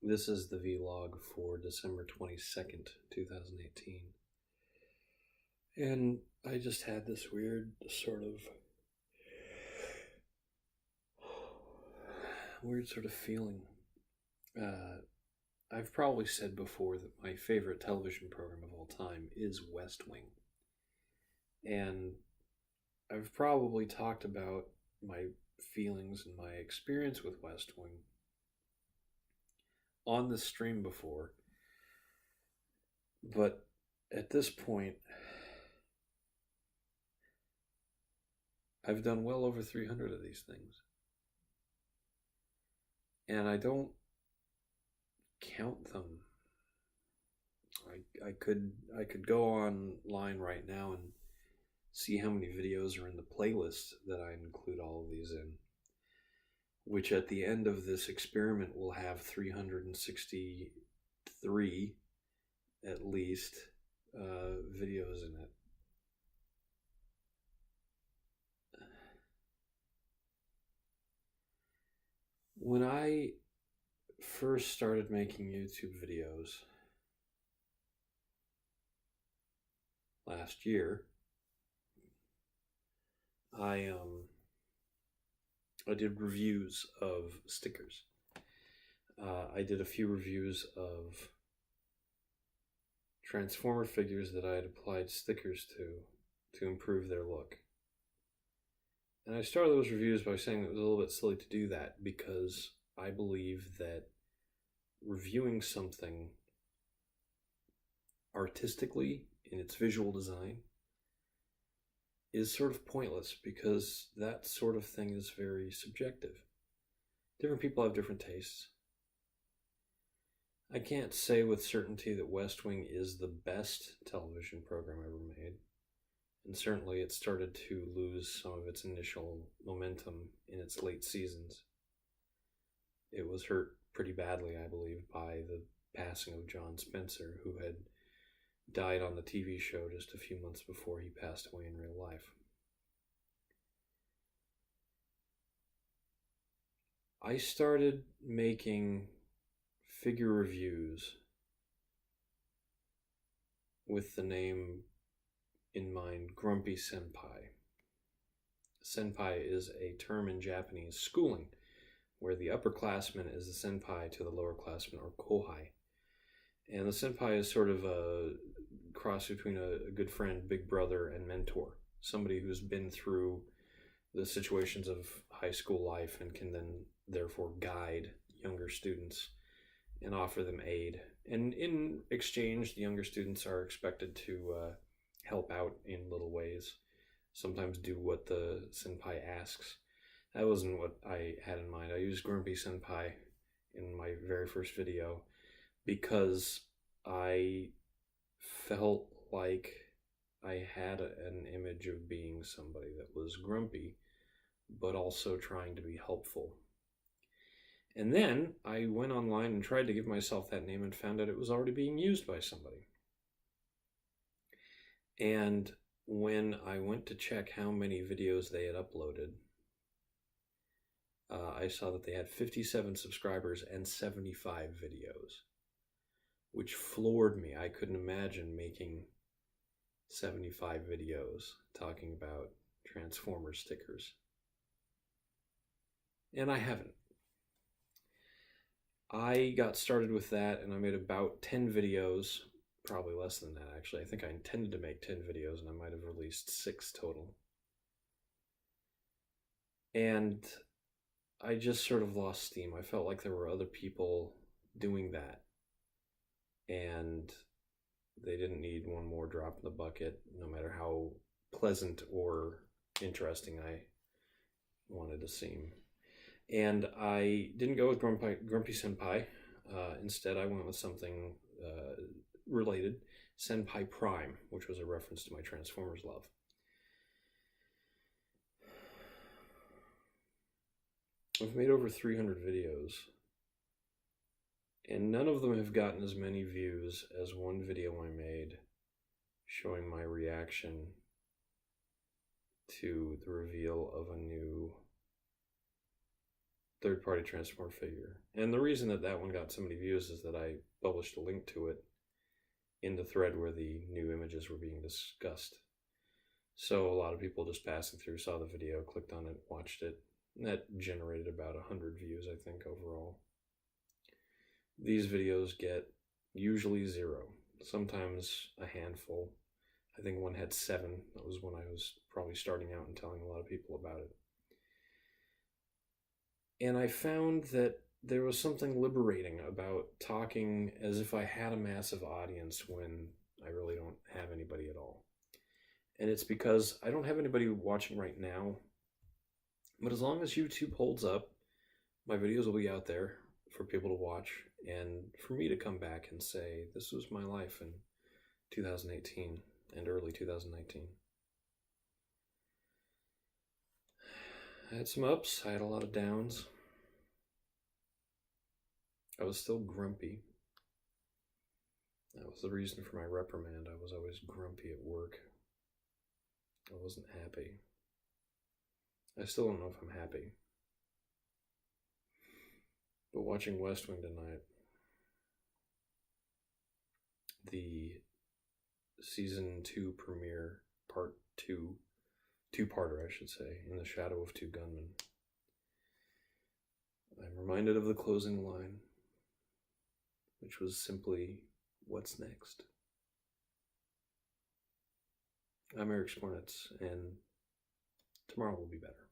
This is the vlog for December 22nd, 2018. And I just had this weird sort of feeling. I've probably said before that my favorite television program of all time is West Wing. And I've probably talked about my feelings and my experience with West Wing on the stream before. But at this point, I've done well over 300 of these things. And I don't count them. I could go online right now and see how many videos are in the playlist that I include all of these in, which at the end of this experiment will have 363 at least videos in it. When I first started making YouTube videos last year, I did reviews of stickers. I did a few reviews of Transformer figures that I had applied stickers to improve their look. And I started those reviews by saying it was a little bit silly to do that because I believe that reviewing something artistically in its visual design is sort of pointless because that sort of thing is very subjective. Different people have different tastes. I can't say with certainty that West Wing is the best television program ever made. And certainly it started to lose some of its initial momentum in its late seasons. It was hurt pretty badly, I believe, by the passing of John Spencer, who had died on the TV show just a few months before he passed away in real life. I started making figure reviews with the name in mind, Grumpy Senpai. Senpai is a term in Japanese schooling, where the upperclassman is the senpai to the lowerclassman, or kohai. And the senpai is sort of a cross between a good friend, big brother, and mentor. Somebody who's been through the situations of high school life and can then therefore guide younger students and offer them aid. And in exchange, the younger students are expected to help out in little ways, sometimes do what the senpai asks. That wasn't what I had in mind. I used Grumpy Senpai in my very first video because I felt like I had an image of being somebody that was grumpy, but also trying to be helpful. And then I went online and tried to give myself that name and found out it was already being used by somebody. And when I went to check how many videos they had uploaded, I saw that they had 57 subscribers and 75 videos, which floored me. I couldn't imagine making 75 videos talking about Transformer stickers. And I haven't. I got started with that and I made about 10 videos. Probably less than that, actually. I think I intended to make 10 videos and I might have released 6 total. And I just sort of lost steam. I felt like there were other people doing that. And they didn't need one more drop in the bucket, no matter how pleasant or interesting I wanted to seem. And I didn't go with Grumpy Senpai. Instead, I went with something related, Senpai Prime, which was a reference to my Transformers love. I've made over 300 videos, and none of them have gotten as many views as one video I made showing my reaction to the reveal of a new third-party transport figure. And the reason that that one got so many views is that I published a link to it in the thread where the new images were being discussed. So a lot of people just passing through saw the video, clicked on it, watched it, and that generated about 100 views, I think, overall. These videos get usually 0, sometimes a handful. I think one had 7. That was when I was probably starting out and telling a lot of people about it. And I found that there was something liberating about talking as if I had a massive audience when I really don't have anybody at all. And it's because I don't have anybody watching right now, but as long as YouTube holds up, my videos will be out there for people to watch and for me to come back and say, this was my life in 2018 and early 2019. I had some ups, I had a lot of downs. I was still grumpy. That was the reason for my reprimand. I was always grumpy at work. I wasn't happy. I still don't know if I'm happy. But watching West Wing tonight, the season 2 premiere, part 2, two-parter I should say, In the Shadow of Two Gunmen, I'm reminded of the closing line, which was simply, what's next? I'm Eric Spornitz, and tomorrow will be better.